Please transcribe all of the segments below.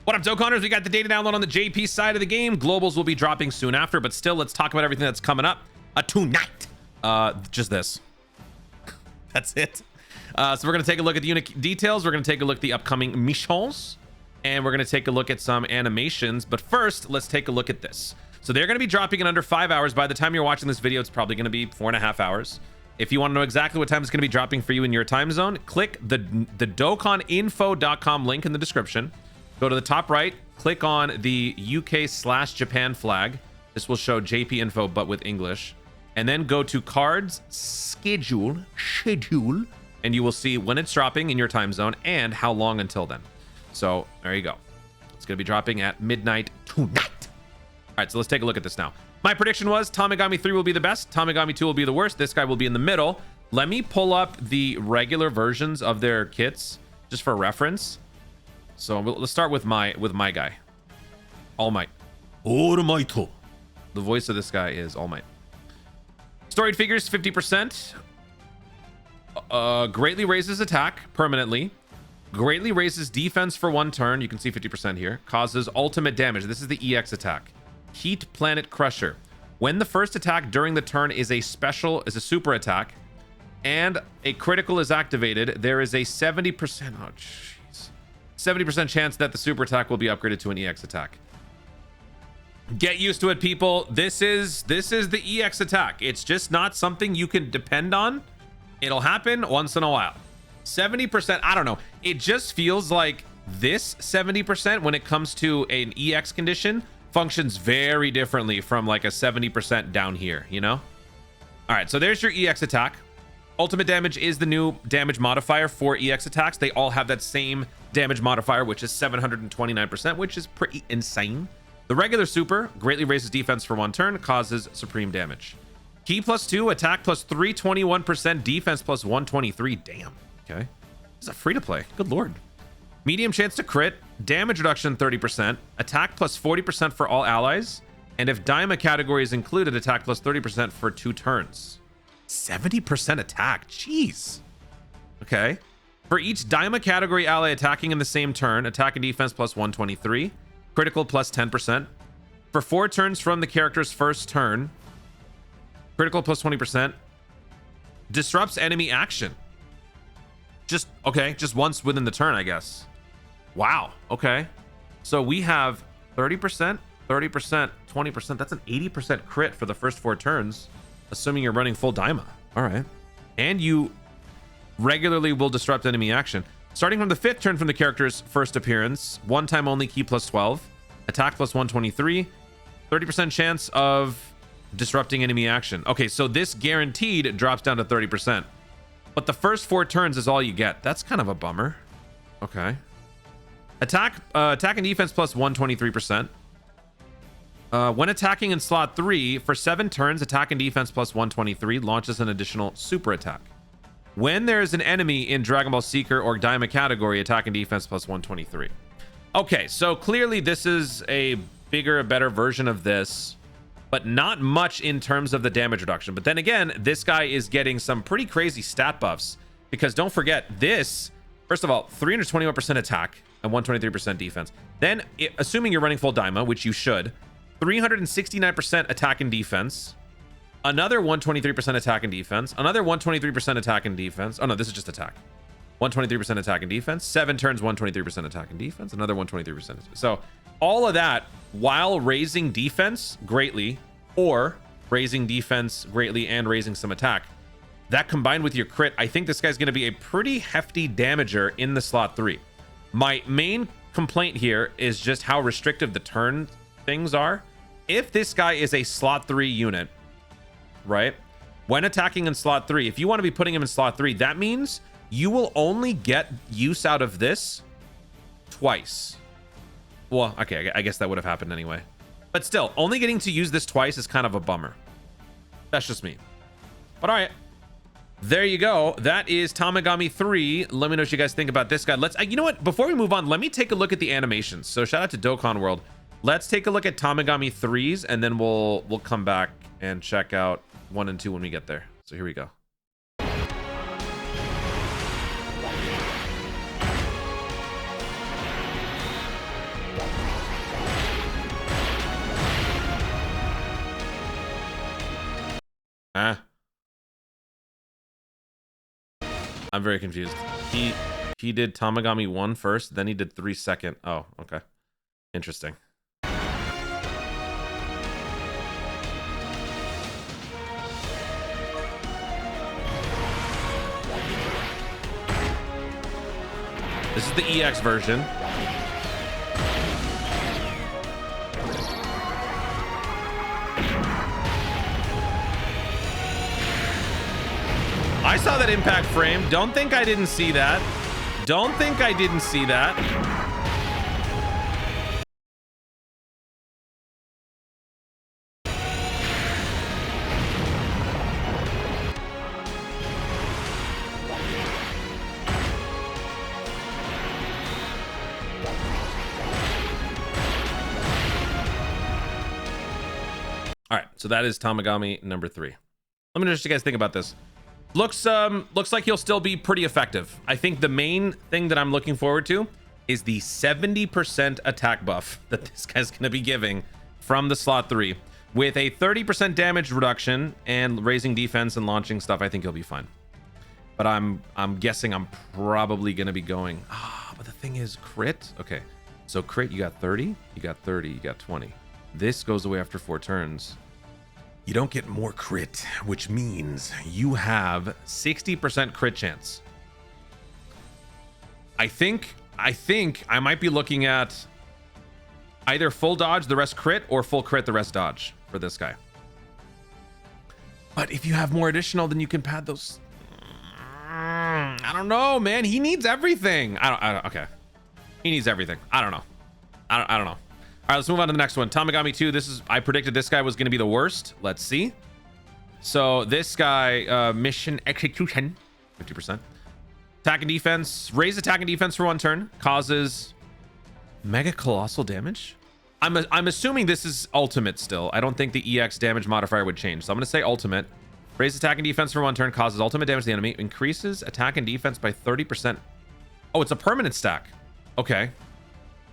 What up, Dokkaners? We got the data download on the JP side of the game. Globals will be dropping soon after, but still, let's talk about everything that's coming up tonight. Just this. That's it. So we're going to take a look at the unit details. We're going to take a look at the upcoming missions, and we're going to take a look at some animations. But first, let's take a look at this. So they're going to be dropping in under 5 hours. By the time you're watching this video, it's probably going to be 4.5 hours. If you want to know exactly what time it's going to be dropping for you in your time zone, click the dokkaninfo.com link in the description. Go to the top right, click on the UK/Japan flag. This will show JP info, but with English. And then go to cards, schedule, and you will see when it's dropping in your time zone and how long until then. So there you go. It's going to be dropping at midnight tonight. All right, so let's take a look at this now. My prediction was Tamagami 3 will be the best. Tamagami 2 will be the worst. This guy will be in the middle. Let me pull up the regular versions of their kits just for reference. So let's start with my guy. All Might. All Might. The voice of this guy is All Might. Storied figures 50%. Greatly raises attack permanently. Greatly raises defense for 1 turn. You can see 50% here. Causes ultimate damage. This is the EX attack. Heat Planet Crusher. When the first attack during the turn is a super attack, and a critical is activated, there is a 70%. Oh, jeez. 70% chance that the super attack will be upgraded to an EX attack. Get used to it, people. This is the EX attack. It's just not something you can depend on. It'll happen once in a while. 70%, I don't know. It just feels like this 70% when it comes to an EX condition functions very differently from like a 70% down here, you know? All right, so there's your EX attack. Ultimate damage is the new damage modifier for EX attacks. They all have that same damage modifier, which is 729%, which is pretty insane. The regular super greatly raises defense for 1 turn, causes supreme damage. Key +2, attack +321%, defense +123. Damn. Okay. This is a free to play. Good lord. Medium chance to crit, damage reduction 30%, attack +40% for all allies, and if Daima category is included, attack +30% for 2 turns. 70% attack. Jeez. Okay. For each Daima category ally attacking in the same turn, attack and defense +123, critical +10%. For 4 turns from the character's first turn, critical +20%. Disrupts enemy action. Just once within the turn, I guess. Wow. Okay. So we have 30%, 30%, 20%. That's an 80% crit for the first 4 turns, assuming you're running full Daima. All right. And you regularly will disrupt enemy action. Starting from the 5th turn from the character's first appearance, 1 time only, key +12, attack +123, 30% chance of disrupting enemy action. Okay, so this guaranteed drops down to 30%. But the first 4 turns is all you get. That's kind of a bummer. Okay. Attack and defense +123%. When attacking in slot 3, for 7 turns, attack and defense +123 launches an additional super attack. When there is an enemy in Dragon Ball Seeker or Daima category, attack and defense +123. Okay, so clearly this is a bigger, better version of this, but not much in terms of the damage reduction. But then again, this guy is getting some pretty crazy stat buffs, because don't forget this, first of all, 321% attack and 123% defense. Then, assuming you're running full Daima, which you should, 369% attack and defense, another 123% attack and defense, another 123% attack and defense. Oh no, this is just attack. 123% attack and defense, 7 turns, 123% attack and defense, another 123%. So all of that while raising defense greatly, or raising defense greatly and raising some attack. That combined with your crit, I think this guy's going to be a pretty hefty damager in the slot 3. My main complaint here is just how restrictive the turn things are. If this guy is a slot 3 unit, right, when attacking in slot 3, if you want to be putting him in slot 3, that means you will only get use out of this twice. Well, okay, I guess that would have happened anyway. But still, only getting to use this twice is kind of a bummer. That's just me. But all right. There you go. That is Tamagami 3. Let me know what you guys think about this guy. You know what? Before we move on, let me take a look at the animations. So shout out to Dokkan World. Let's take a look at Tamagami 3s, and then we'll come back and check out 1 and 2 when we get there. So here we go. I'm very confused. He did Tamagami 1 first, then he did 3 second. Oh, okay. Interesting. This is the EX version. I saw that impact frame. Don't think I didn't see that. Don't think I didn't see that. All right, so that is Tamagami number 3. Let me know what you guys think about this. Looks like he'll still be pretty effective. I think the main thing that I'm looking forward to is the 70% attack buff that this guy's going to be giving from the slot 3. With a 30% damage reduction and raising defense and launching stuff, I think he'll be fine. But I'm guessing I'm probably going to be going, but the thing is crit. Okay, so crit, you got 30, you got 30, you got 20. This goes away after 4 turns. You don't get more crit, which means you have 60% crit chance. I think I might be looking at either full dodge, the rest crit, or full crit, the rest dodge for this guy. But if you have more additional, then you can pad those. I don't know, man. He needs everything. Okay. He needs everything. I don't know. I don't know. All right, let's move on to the next one. Tamagami 2. I predicted this guy was going to be the worst. Let's see. So this guy, mission execution, 50%. Attack and defense. Raise attack and defense for 1 turn. Causes mega colossal damage. I'm assuming this is ultimate still. I don't think the EX damage modifier would change. So I'm going to say ultimate. Raise attack and defense for 1 turn. Causes ultimate damage to the enemy. Increases attack and defense by 30%. Oh, it's a permanent stack. Okay.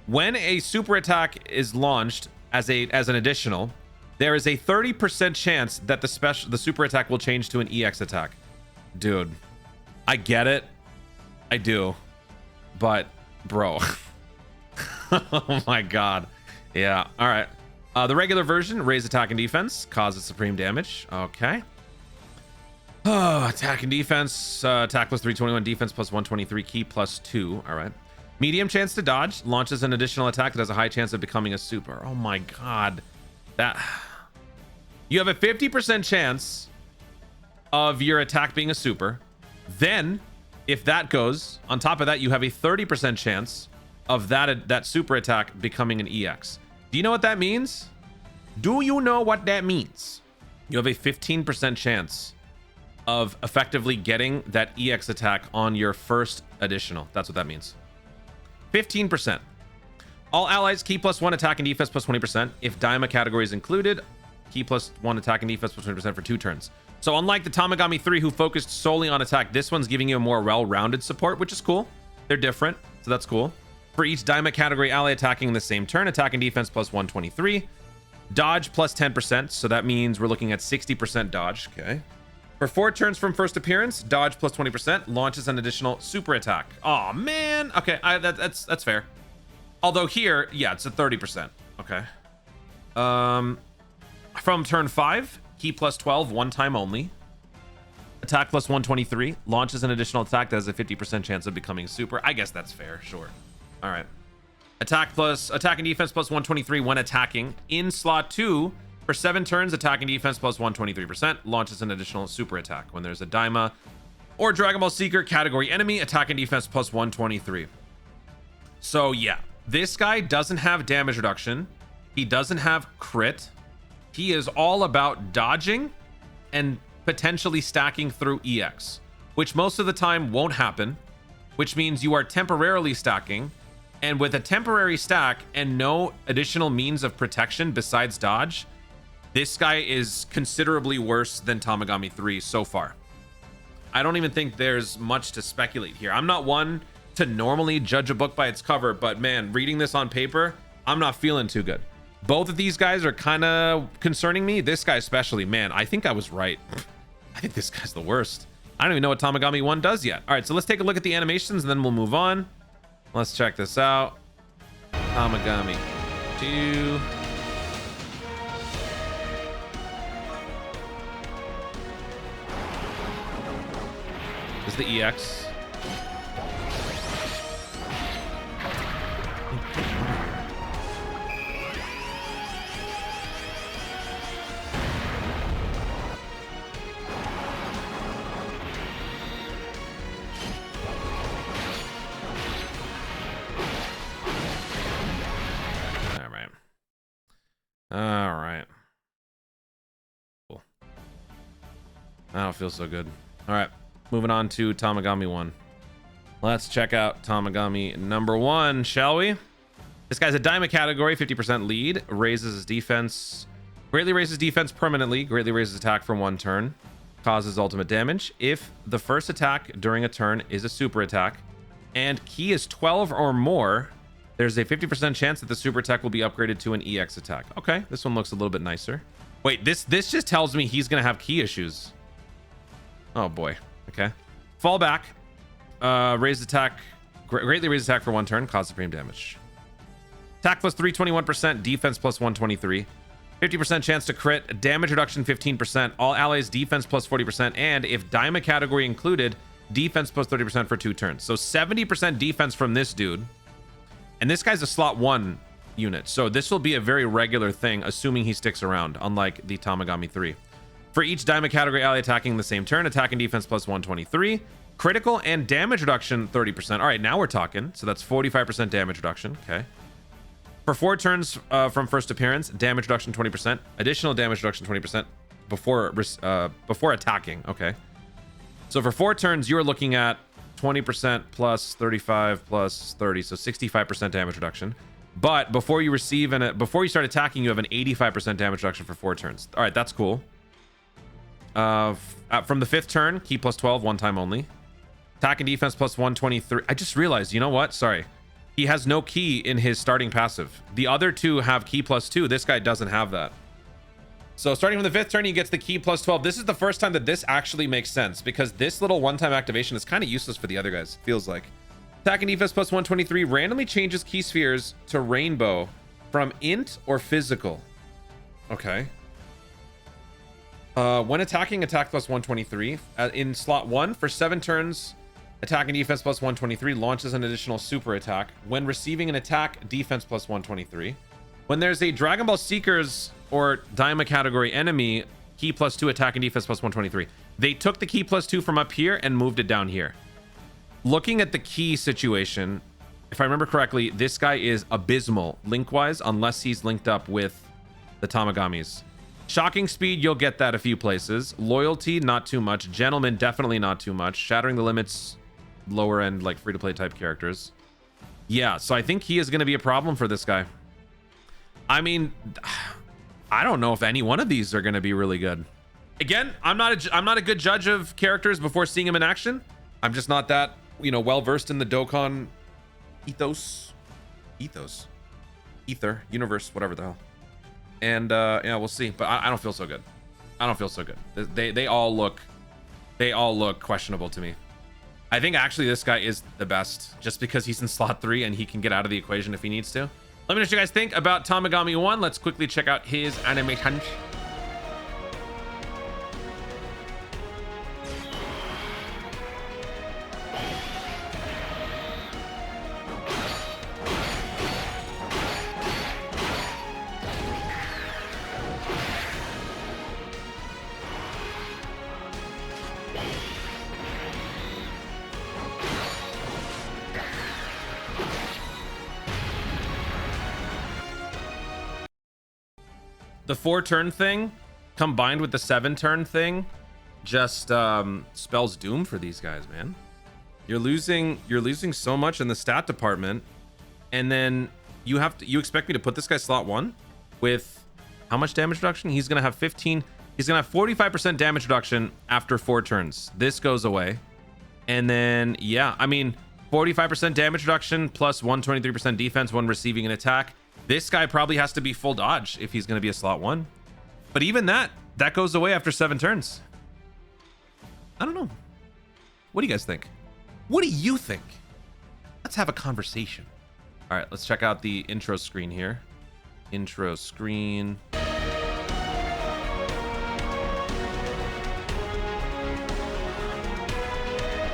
When a super attack is launched as an additional, there is a 30% chance that the super attack will change to an EX attack. Dude, I get it. I do. But, bro. Oh my god. Yeah, all right. The regular version, raise attack and defense, causes supreme damage. Okay. Attack and defense, attack plus 321, defense plus 123, key plus 2. All right. Medium chance to dodge, launches an additional attack that has a high chance of becoming a super. Oh my god. That you have a 50% chance of your attack being a super. Then, if that goes, on top of that, you have a 30% chance of that super attack becoming an EX. Do you know what that means? Do you know what that means? You have a 15% chance of effectively getting that EX attack on your first additional. That's what that means. 15%. All allies, key plus 1 attack and defense plus 20%. If Daima category is included, key plus 1 attack and defense plus 20% for 2 turns. So unlike the Tamagami 3, who focused solely on attack, this one's giving you a more well-rounded support, which is cool. They're different, so that's cool. For each Daima category ally attacking in the same turn, attack and defense plus 123. Dodge plus 10%, so that means we're looking at 60% dodge. Okay. For 4 turns from first appearance, dodge plus 20%, launches an additional super attack. Oh man. Okay, that's fair. Although here, yeah, it's a 30%. Okay. From turn 5, key plus 12, 1 time only. Attack plus 123, launches an additional attack that has a 50% chance of becoming super. I guess that's fair, sure. All right. Attack and defense plus 123 when attacking. In slot 2, for 7 turns, attack and defense plus 123%, launches an additional super attack. When there's a Daima or Dragon Ball Seeker category enemy, attack and defense plus 123. So yeah, this guy doesn't have damage reduction. He doesn't have crit. He is all about dodging and potentially stacking through EX, which most of the time won't happen, which means you are temporarily stacking. And with a temporary stack and no additional means of protection besides dodge, this guy is considerably worse than Tamagami 3 so far. I don't even think there's much to speculate here. I'm not one to normally judge a book by its cover, but man, reading this on paper, I'm not feeling too good. Both of these guys are kind of concerning me. This guy especially, man, I think I was right. I think this guy's the worst. I don't even know what Tamagami 1 does yet. All right, so let's take a look at the animations and then we'll move on. Let's check this out. Tamagami 2. This is the EX. All right. Cool. I don't feel so good. All right. Moving on to Tamagami 1. Let's check out Tamagami number 1, shall we? This guy's a diamond category, 50% lead. Raises his defense. Greatly raises defense permanently. Greatly raises attack for 1 turn. Causes ultimate damage. If the first attack during a turn is a super attack and key is 12 or more, there's a 50% chance that the super attack will be upgraded to an EX attack. Okay, this one looks a little bit nicer. Wait, this just tells me he's gonna have key issues. Oh boy. Okay. Fall back. Raise attack. Greatly raise attack for 1 turn. Cause supreme damage. Attack plus 321%. Defense plus 123. 50% chance to crit. Damage reduction 15%. All allies defense plus 40%. And if diamond category included, defense plus 30% for 2 turns. So 70% defense from this dude. And this guy's a slot 1 unit, so this will be a very regular thing, assuming he sticks around, unlike the Tamagami 3. For each diamond category ally attacking the same turn, attack and defense plus 123, critical and damage reduction 30%. All right, now we're talking. So that's 45% damage reduction. Okay. For 4 turns from first appearance, damage reduction 20%, additional damage reduction 20% before attacking. Okay. So for 4 turns, you're looking at 20% plus 35 plus 30, so 65% damage reduction. But before you receive before you start attacking, you have an 85% damage reduction for 4 turns. All right, that's cool. From the 5th turn, key plus 12, 1 time only. Attack and defense plus 123. I just realized, you know what? Sorry. He has no key in his starting passive. The other 2 have key plus 2. This guy doesn't have that. So starting from the 5th turn, he gets the key plus 12. This is the first time that this actually makes sense, because this little one-time activation is kind of useless for the other guys, feels like. Attack and defense plus 123 randomly changes key spheres to rainbow from int or physical. Okay. When attacking, attack plus 123. In slot 1, for 7 turns, attack and defense plus 123 launches an additional super attack. When receiving an attack, defense plus 123. When there's a Dragon Ball Seekers or Daima category enemy, key plus 2, attack and defense plus 123. They took the key plus 2 from up here and moved it down here. Looking at the key situation, if I remember correctly, this guy is abysmal link-wise, unless he's linked up with the Tamagamis. Shocking speed, you'll get that a few places. Loyalty, not too much. Gentleman, definitely not too much. Shattering the limits, lower end, like free-to-play type characters. Yeah, so I think he is going to be a problem for this guy. I mean, I don't know if any one of these are going to be really good. Again, I'm not a good judge of characters before seeing him in action. I'm just not that, well versed in the Dokkan ether universe, whatever the hell. And yeah, we'll see. But I don't feel so good. I don't feel so good. They all look questionable to me. I think actually this guy is the best, just because he's in slot 3 and he can get out of the equation if he needs to. Let me know what you guys think about Tamagami 1. Let's quickly check out his animation. The 4-turn thing combined with the 7-turn thing just spells doom for these guys, man. You're losing so much in the stat department, and then you expect me to put this guy slot 1 with how much damage reduction? He's gonna have 15. He's gonna have 45% damage reduction after 4 turns. This goes away, and then yeah, I mean 45% damage reduction plus 123% defense when receiving an attack. This guy probably has to be full dodge if he's going to be a slot 1. But even that goes away after 7 turns. I don't know. What do you guys think? What do you think? Let's have a conversation. All right, let's check out the intro screen here. Intro screen. All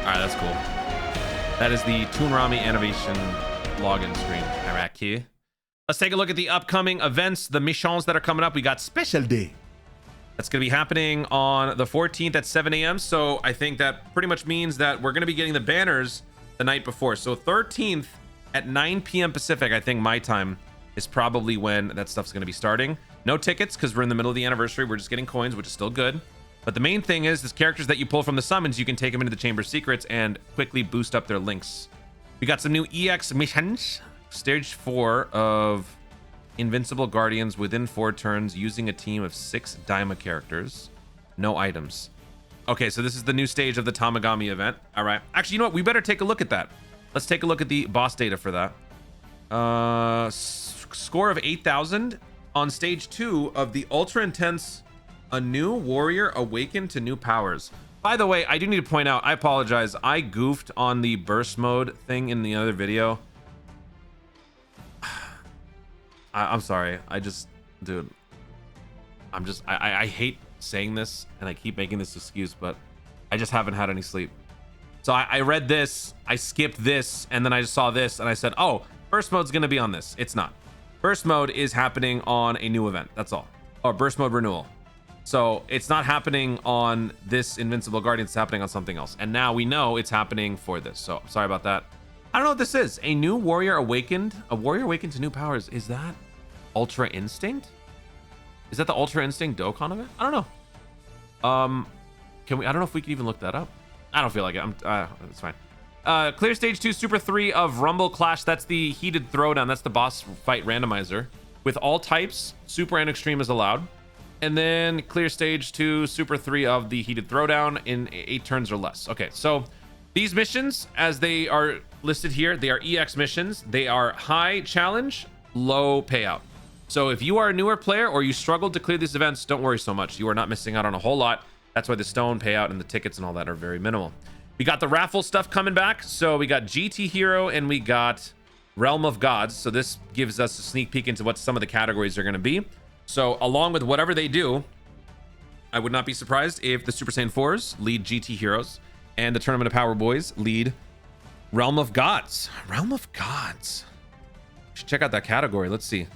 right, that's cool. That is the Toonrami Animation login screen. All right, here. Let's take a look at the upcoming events, the missions that are coming up. We got Special Day. That's going to be happening on the 14th at 7 a.m. So I think that pretty much means that we're going to be getting the banners the night before. So 13th at 9 p.m. Pacific, I think my time is probably when that stuff's going to be starting. No tickets because we're in the middle of the anniversary. We're just getting coins, which is still good. But the main thing is, these characters that you pull from the summons, you can take them into the Chamber of Secrets and quickly boost up their links. We got some new EX missions. Stage 4 of Invincible Guardians within 4 turns using a team of 6 Daima characters. No items. Okay, so this is the new stage of the Tamagami event. All right. Actually, you know what? We better take a look at that. Let's take a look at the boss data for that. Score of 8,000 on stage 2 of the Ultra Intense A New Warrior Awakened to New Powers. By the way, I do need to point out, I apologize. I goofed on the burst mode thing in the other video. I'm sorry. Dude, I hate saying this and I keep making this excuse, but I just haven't had any sleep. So I read this, I skipped this, and then I just saw this and I said, oh, burst mode's going to be on this. It's not. Burst mode is happening on a new event. That's all. Or burst mode renewal. So it's not happening on this Invincible Guardian. It's happening on something else. And now we know it's happening for this. So sorry about that. I don't know what this is. A new warrior awakened. A warrior awakened to new powers. Is that Ultra Instinct? Is that the Ultra Instinct Dokkan event? I don't know. Can we? I don't know if we can even look that up. I don't feel like it. It's fine. Clear stage 2, Super 3 of Rumble Clash. That's the heated throwdown. That's the boss fight randomizer. With all types, Super and Extreme is allowed. And then clear stage 2, Super 3 of the heated throwdown in 8 turns or less. Okay, so these missions, as they are listed here, they are EX missions. They are high challenge, low payout. So if you are a newer player or you struggled to clear these events, don't worry so much. You are not missing out on a whole lot. That's why the stone payout and the tickets and all that are very minimal. We got the raffle stuff coming back. So we got GT Hero and we got Realm of Gods. So this gives us a sneak peek into what some of the categories are going to be. So along with whatever they do, I would not be surprised if the Super Saiyan 4s lead GT Heroes and the Tournament of Power Boys lead Realm of Gods. Realm of Gods. Should check out that category. Let's see.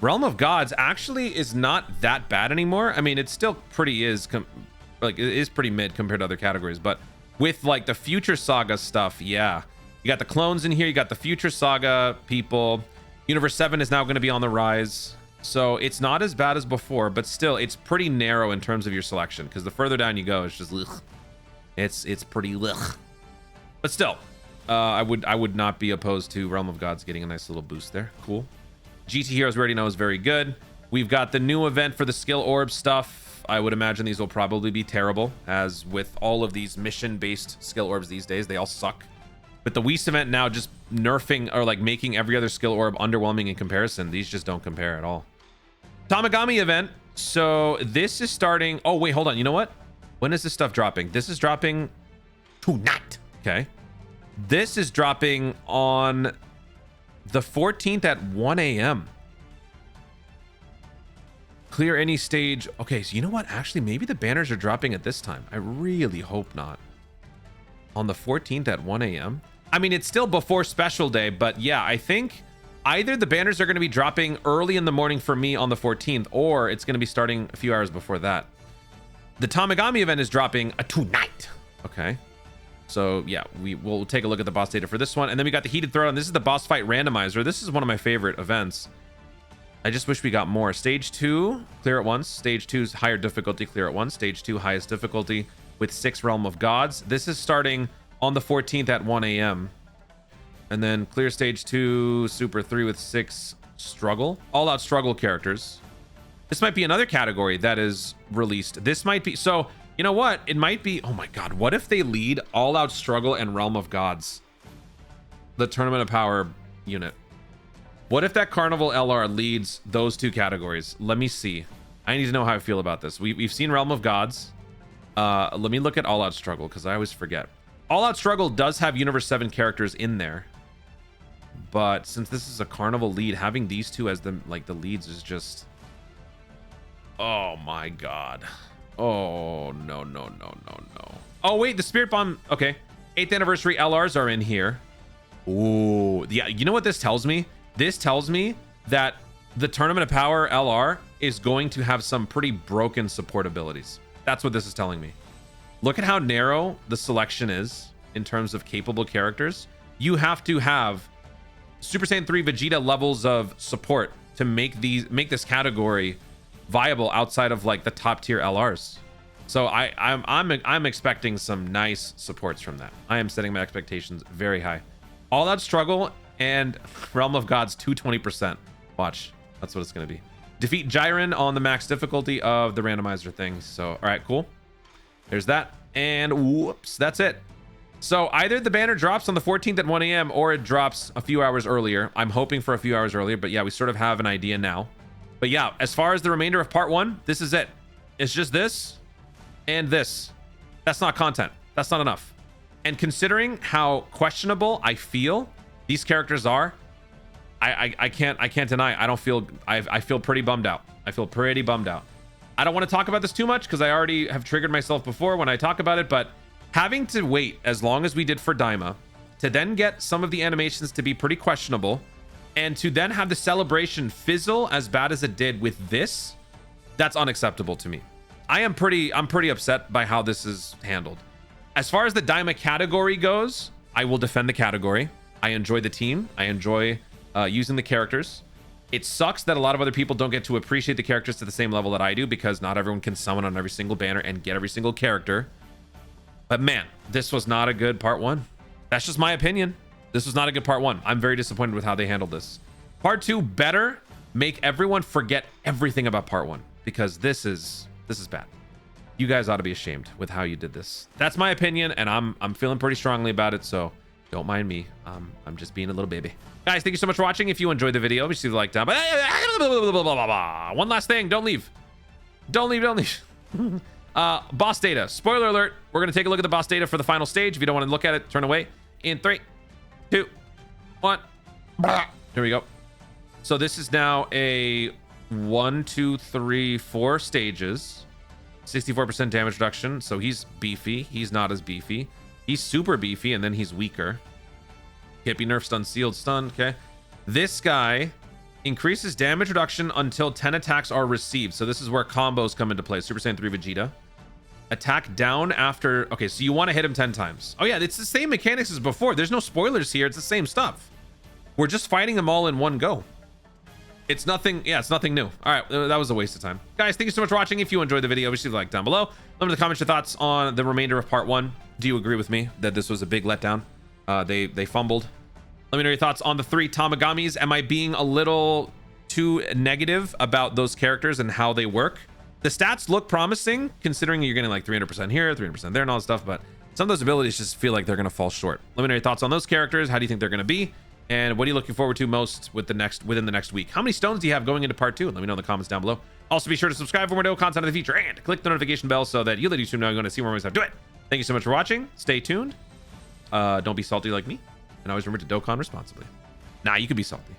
Realm of Gods actually is not that bad anymore. I mean, it still pretty is it is pretty mid compared to other categories, but with like the Future Saga stuff, yeah. You got the clones in here, you got the Future Saga people. Universe 7 is now going to be on the rise. So it's not as bad as before, but still it's pretty narrow in terms of your selection, because the further down you go, it's just ugh. It's pretty ugh. But still, I would not be opposed to Realm of Gods getting a nice little boost there. Cool. GT Heroes we already know is very good. We've got the new event for the skill orb stuff. I would imagine these will probably be terrible, as with all of these mission-based skill orbs these days, they all suck. With the Whis event now just nerfing or like making every other skill orb underwhelming in comparison, these just don't compare at all. Tamagami event. So this is starting. Oh, wait, hold on. You know what? When is this stuff dropping? This is dropping tonight. Okay. This is dropping on the 14th at 1 a.m. Clear any stage. Okay, so you know what? Actually, maybe the banners are dropping at this time. I really hope not. On the 14th at 1 a.m. I mean, it's still before special day, but yeah, I think either the banners are going to be dropping early in the morning for me on the 14th, or it's going to be starting a few hours before that. The Tamagami event is dropping tonight. Okay. So yeah, we'll take a look at the boss data for this one. And then we got the heated throwdown. This is the boss fight randomizer. This is one of my favorite events. I just wish we got more. Stage 2, clear at once. Stage 2's higher difficulty, clear at once. Stage 2, highest difficulty with 6 Realm of Gods. This is starting on the 14th at 1 a.m. And then clear stage 2, Super 3 with 6 struggle. All out struggle characters. This might be another category that is released. This might be, so you know what? It might be, oh my God, what if they lead all out struggle and Realm of Gods? The Tournament of Power unit. What if that Carnival LR leads those 2 categories? Let me see. I need to know how I feel about this. We've seen Realm of Gods. Let me look at All Out Struggle, because I always forget. All Out Struggle does have Universe 7 characters in there. But since this is a carnival lead, having these two as the leads is just... Oh my god. Oh, no. Oh, wait, the Spirit Bomb... Okay. 8th anniversary LRs are in here. Ooh. Yeah, you know what this tells me? This tells me that the Tournament of Power LR is going to have some pretty broken support abilities. That's what this is telling me. Look at how narrow the selection is in terms of capable characters. You have to have Super Saiyan 3 Vegeta levels of support to make this category viable outside of like the top tier LRs. So I'm expecting some nice supports from that. I am setting my expectations very high. All Out Struggle and Realm of Gods 220%. Watch, that's what it's gonna be. Defeat Jiren on the max difficulty of the randomizer thing. So all right, cool. There's that. And whoops, that's it. So either the banner drops on the 14th at 1 a.m. or it drops a few hours earlier. I'm hoping for a few hours earlier, but yeah, we sort of have an idea now. But yeah, as far as the remainder of part 1, this is it. It's just this and this. That's not content. That's not enough. And considering how questionable I feel these characters are, I can't deny. I feel pretty bummed out. I feel pretty bummed out. I don't want to talk about this too much because I already have triggered myself before when I talk about it, but having to wait as long as we did for Daima to then get some of the animations to be pretty questionable and to then have the celebration fizzle as bad as it did with this, that's unacceptable to me. I'm pretty upset by how this is handled. As far as the Daima category goes, I will defend the category. I enjoy the team. I enjoy using the characters. It sucks that a lot of other people don't get to appreciate the characters to the same level that I do because not everyone can summon on every single banner and get every single character. But man, this was not a good part 1. That's just my opinion. This was not a good part 1. I'm very disappointed with how they handled this. Part 2 better make everyone forget everything about part 1 because this is bad. You guys ought to be ashamed with how you did this. That's my opinion, and I'm feeling pretty strongly about it, so don't mind me. I'm just being a little baby. Guys, thank you so much for watching. If you enjoyed the video, be sure to like down. But one last thing, don't leave. Don't leave. Boss data. Spoiler alert. We're gonna take a look at the boss data for the final stage. If you don't want to look at it, turn away. In 3, 2, 1. Here we go. So this is now a 1, 2, 3, 4 stages. 64% damage reduction. So he's beefy. He's not as beefy. He's super beefy, and then he's weaker. Can't be nerfed, stun, sealed, stun. Okay. This guy increases damage reduction until 10 attacks are received. So this is where combos come into play. Super Saiyan 3 Vegeta. Attack down after... Okay, so you want to hit him 10 times. Oh yeah, it's the same mechanics as before. There's no spoilers here. It's the same stuff. We're just fighting them all in one go. It's nothing... Yeah, it's nothing new. All right, that was a waste of time. Guys, thank you so much for watching. If you enjoyed the video, leave a like down below. Let me know in the comments your thoughts on the remainder of part 1. Do you agree with me that this was a big letdown? They fumbled. Let me know your thoughts on the 3 Tamagamis. Am I being a little too negative about those characters and how they work? The stats look promising considering you're getting like 300% here, 300% there and all that stuff, but some of those abilities just feel like they're going to fall short. Let me know your thoughts on those characters. How do you think they're going to be? And what are you looking forward to most within the next week? How many stones do you have going into part 2? Let me know in the comments down below. Also, be sure to subscribe for more content in the future and click the notification bell so that you let YouTube know you're going to see more movies I do it. Thank you so much for watching. Stay tuned. Don't be salty like me. And always remember to Dokkan responsibly. Nah, you can be salty.